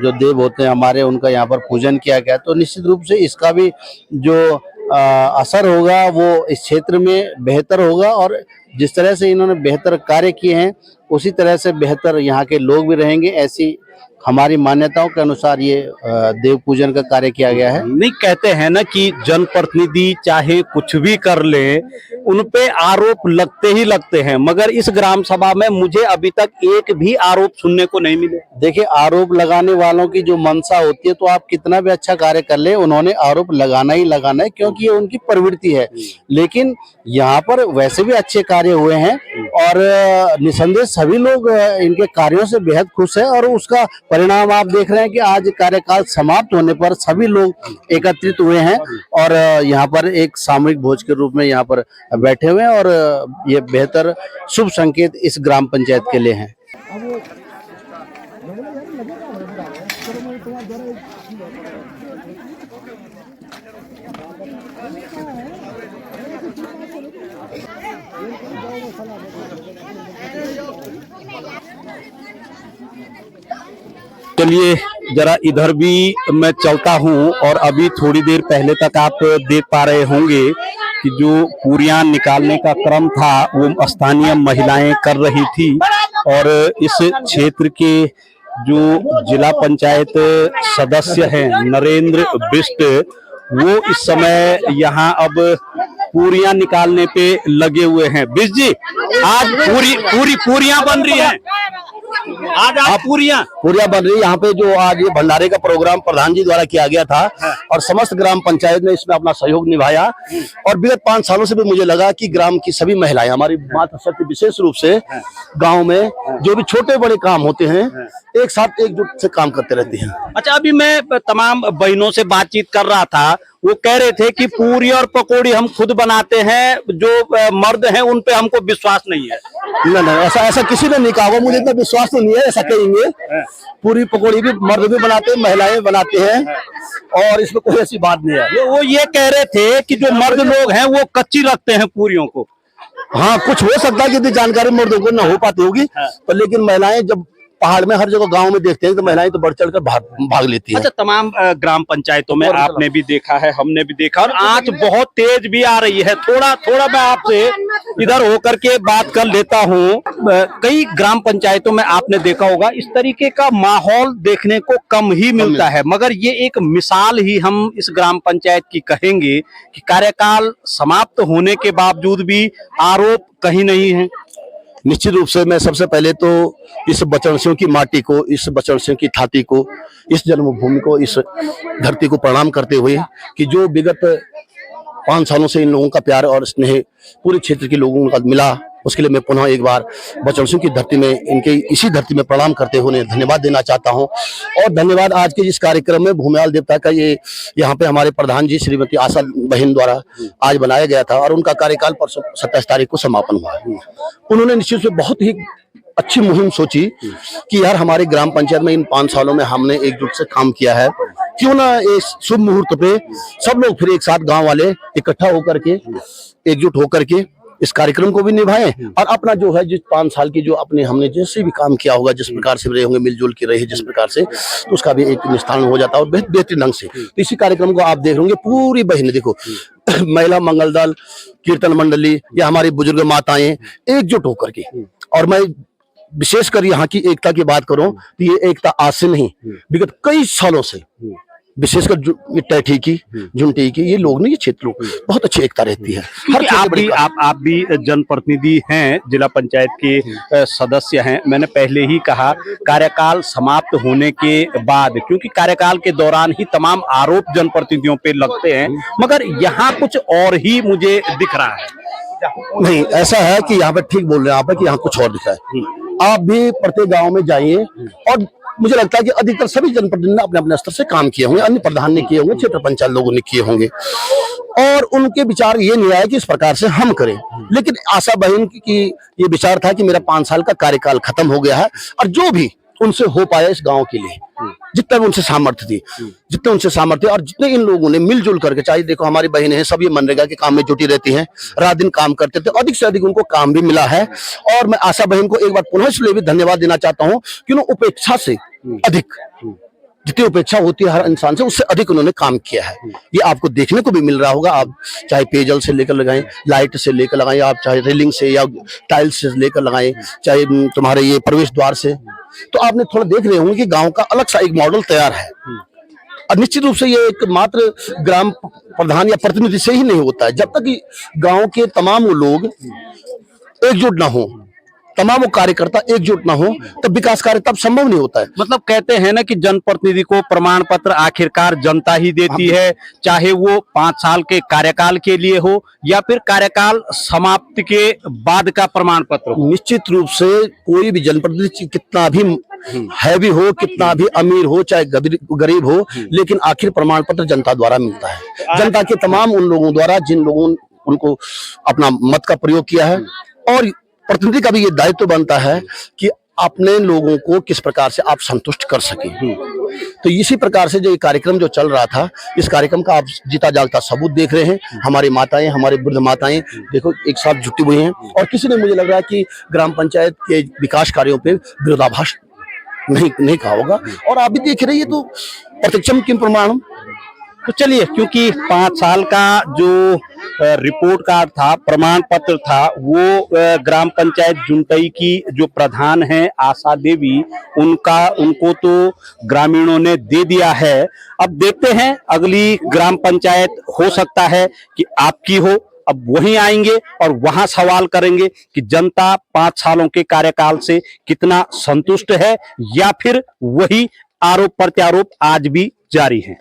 जो देव होते हैं हमारे, उनका यहाँ पर पूजन किया गया। तो निश्चित रूप से इसका भी जो असर होगा वो इस क्षेत्र में बेहतर होगा और जिस तरह से इन्होंने बेहतर कार्य किए हैं उसी तरह से बेहतर यहाँ के लोग भी रहेंगे। ऐसी हमारी मान्यताओं के अनुसार ये देव पूजन का कार्य किया गया है। नहीं, कहते हैं ना कि जनप्रतिनिधि चाहे कुछ भी कर ले, उन पे आरोप लगते ही लगते हैं, मगर इस ग्राम सभा में मुझे अभी तक एक भी आरोप सुनने को नहीं मिले। देखिए, आरोप लगाने वालों की जो मंशा होती है, तो आप कितना भी अच्छा कार्य कर ले, उन्होंने आरोप लगाना ही लगाना है क्योंकि ये उनकी प्रवृत्ति है। लेकिन यहाँ पर वैसे भी अच्छे कार्य हुए हैं और निसंदेह सभी लोग इनके कार्यों से बेहद खुश है और उसका परिणाम आप देख रहे हैं कि आज कार्यकाल समाप्त होने पर सभी लोग एकत्रित हुए हैं और यहाँ पर एक सामूहिक भोज के रूप में यहाँ पर बैठे हुए हैं और ये बेहतर शुभ संकेत इस ग्राम पंचायत के लिए है। चलिए जरा इधर भी मैं चलता हूँ और अभी थोड़ी देर पहले तक आप देख पा रहे होंगे कि जो पूरियां निकालने का क्रम था वो स्थानीय महिलाएं कर रही थी और इस क्षेत्र के जो जिला पंचायत सदस्य हैं नरेंद्र बिष्ट, वो इस समय यहाँ अब पूरियां निकालने पे लगे हुए हैं। बिष्ट जी, आज पूरियां बन रही हैं, आज पूरियां बन रही है। यहाँ पे जो आज ये भंडारे का प्रोग्राम प्रधान जी द्वारा किया गया था और समस्त ग्राम पंचायत ने इसमें अपना सहयोग निभाया और विगत 5 सालों से भी मुझे लगा कि ग्राम की सभी महिलाएं, हमारी मातृशक्ति विशेष रूप से गांव में जो भी छोटे बड़े काम होते हैं एक साथ एकजुट से काम करते रहती हैं। अच्छा, अभी मैं तमाम बहनों से बातचीत कर रहा था, वो कह रहे थे कि पूरी और पकौड़ी हम खुद बनाते हैं, जो मर्द हैं उन पे हमको विश्वास नहीं है। नहीं, ऐसा किसी ने नहीं कहा, मुझे इतना विश्वास तो नहीं है ऐसा कहेंगे। पूरी पकौड़ी भी मर्द भी बनाते हैं, महिलाएं बनाते हैं और इसमें कोई ऐसी बात नहीं है। वो ये कह रहे थे कि जो मर्द लोग हैं वो कच्ची रखते हैं पूरियों को। हाँ, कुछ हो सकता है कि जानकारी मर्दों को न हो पाती होगी, पर लेकिन महिलाएं जब पहाड़ में हर जगह गांव में देखते हैं तो महिलाएं तो बढ़ चढ़कर भाग लेती हैं। अच्छा, तमाम ग्राम पंचायतों में आपने भी देखा है, हमने भी देखा और आंच बहुत तेज भी आ रही है। थोड़ा मैं आपसे इधर होकर के बात कर लेता हूँ। कई ग्राम पंचायतों में आपने देखा होगा इस तरीके का माहौल देखने को कम ही मिलता है, मगर ये एक मिसाल ही हम इस ग्राम पंचायत की कहेंगे कि कार्यकाल समाप्त होने के बावजूद भी आरोप कहीं नहीं है। निश्चित रूप से मैं सबसे पहले तो इस बचनसियों की माटी को, इस बचनसियों की छाती को, इस जन्मभूमि को, इस धरती को प्रणाम करते हुए कि जो विगत 5 सालों से इन लोगों का प्यार और स्नेह पूरे क्षेत्र के लोगों का मिला, उसके लिए मैं पुनः एक बार बचनसियों की धरती में, इनके इसी धरती में प्रणाम करते हुए धन्यवाद देना चाहता हूं। और धन्यवाद आज के इस कार्यक्रम में भूमियाल देवता का ये यहाँ पे हमारे प्रधान जी श्रीमती आशा बहन द्वारा आज बनाया गया था और उनका कार्यकाल परसों 27 तारीख को समापन हुआ है। उन्होंने निश्चित से बहुत ही अच्छी मुहिम सोची कि यार हमारे ग्राम पंचायत में इन 5 सालों में हमने एकजुट से काम किया है, क्यों ना इस शुभ मुहूर्त पे सब लोग फिर एक साथ गांव वाले इकट्ठा होकर के एकजुट होकर के इस कार्यक्रम को भी निभाएं और अपना जो है जिस 5 साल की जो अपने हमने जैसे भी काम किया होगा, जिस प्रकार से रहे होंगे, मिलजुल के रहे जिस प्रकार से, तो उसका भी एक निस्तारण हो जाता है और बेहतरीन ढंग से। तो इसी कार्यक्रम को आप देख होंगे पूरी बहनें, देखो महिला मंगल दल, कीर्तन मंडली या हमारी बुजुर्ग माताएं एकजुट होकर के, और मैं विशेषकर यहाँ की एकता की बात करूं तो ये एकता आज से नहीं, विगत कई सालों से विशेषकर ये टैठी की, झुंटी की, ये लोग नहीं, ये क्षेत्र लोग बहुत अच्छी एकता रहती है। आप भी जनप्रतिनिधि हैं, जिला पंचायत के सदस्य हैं। मैंने पहले ही कहा कार्यकाल समाप्त होने के बाद, क्योंकि कार्यकाल के दौरान ही तमाम आरोप जनप्रतिनिधियों पे लगते हैं, मगर यहाँ कुछ और ही मुझे दिख रहा है। नहीं, ऐसा है कि यहाँ पे ठीक बोल रहे हैं आप कि यहाँ कुछ और दिखा है। आप भी प्रत्येक गांव में जाइए और मुझे लगता है कि अधिकतर सभी जनप्रतिनिधि ने अपने अपने स्तर से काम किए होंगे, अन्य प्रधान ने किए होंगे, क्षेत्र पंचायत लोगों ने किए होंगे और उनके विचार ये नहीं आया कि इस प्रकार से हम करें। लेकिन आशा बहन की ये विचार था कि मेरा 5 साल का कार्यकाल खत्म हो गया है और जो भी उनसे हो पाया इस गांव के लिए, जितना भी उनसे सामर्थ्य थी, जितने उनसे सामर्थ्य और जितने इन लोगों ने मिलजुल करके, चाहे देखो हमारी बहनें हैं, सब ये मनरेगा के काम में जुटी रहती हैं, रात दिन काम करते थे, अधिक से अधिक उनको काम भी मिला है। और मैं आशा बहन को एक बार पुनः इसलिए भी धन्यवाद देना चाहता हूँ कि उन्होंने उपेक्षा से अधिक, जितनी उपेक्षा होती है हर इंसान से, उससे अधिक उन्होंने काम किया है। ये आपको देखने को भी मिल रहा होगा। आप चाहे पेयजल से लेकर लगाएं, लाइट से लेकर लगाएं, आप चाहे रेलिंग से या टाइल्स से लेकर लगाएं, चाहे तुम्हारे ये प्रवेश द्वार से, तो आपने थोड़ा देख रहे होंगे कि गांव का अलग सा एक मॉडल तैयार है। और निश्चित रूप से ये एक मात्र ग्राम प्रधान या प्रतिनिधि से ही नहीं होता है। जब तक कि गांव के तमाम लोग एकजुट ना हो, तमाम वो कार्यकर्ता एकजुट ना हो, तब विकास कार्य तब संभव नहीं होता है। मतलब कहते हैं ना कि जनप्रतिनिधि को प्रमाण पत्र आखिरकार जनता ही देती है, चाहे वो 5 साल के कार्यकाल के लिए हो या फिर कार्यकाल समाप्ति के बाद का प्रमाण पत्र हो। निश्चित रूप से कोई भी जनप्रतिनिधि कितना भी हैवी हो, कितना भी अमीर हो, चाहे गरीब हो, लेकिन आखिर प्रमाण पत्र जनता द्वारा मिलता है। जनता के तमाम उन लोगों द्वारा जिन लोगों उनको अपना मत का प्रयोग किया है। और प्रतिनिधि का भी ये दायित्व बनता है कि अपने लोगों को किस प्रकार से आप संतुष्ट कर सके। तो इसी प्रकार से जो ये कार्यक्रम जो चल रहा था, इस कार्यक्रम का आप जीता जागता सबूत देख रहे हैं। हमारी माताएं, हमारे वृद्ध माताएं देखो एक साथ जुटी हुई हैं और किसी ने, मुझे लग रहा है कि ग्राम पंचायत के विकास कार्यों पे विरोधाभास नहीं कहा होगा। और आप भी देख रहे हैं, तो प्रत्यक्षम किम प्रमाणम। तो चलिए, क्योंकि 5 साल का जो रिपोर्ट कार्ड था, प्रमाण पत्र था, वो ग्राम पंचायत जुंटई की जो प्रधान है आशा देवी, उनको तो ग्रामीणों ने दे दिया है। अब देखते हैं अगली ग्राम पंचायत हो सकता है कि आपकी हो। अब वहीं आएंगे और वहां सवाल करेंगे कि जनता 5 सालों के कार्यकाल से कितना संतुष्ट है या फिर वही आरोप प्रत्यारोप आज भी जारी है।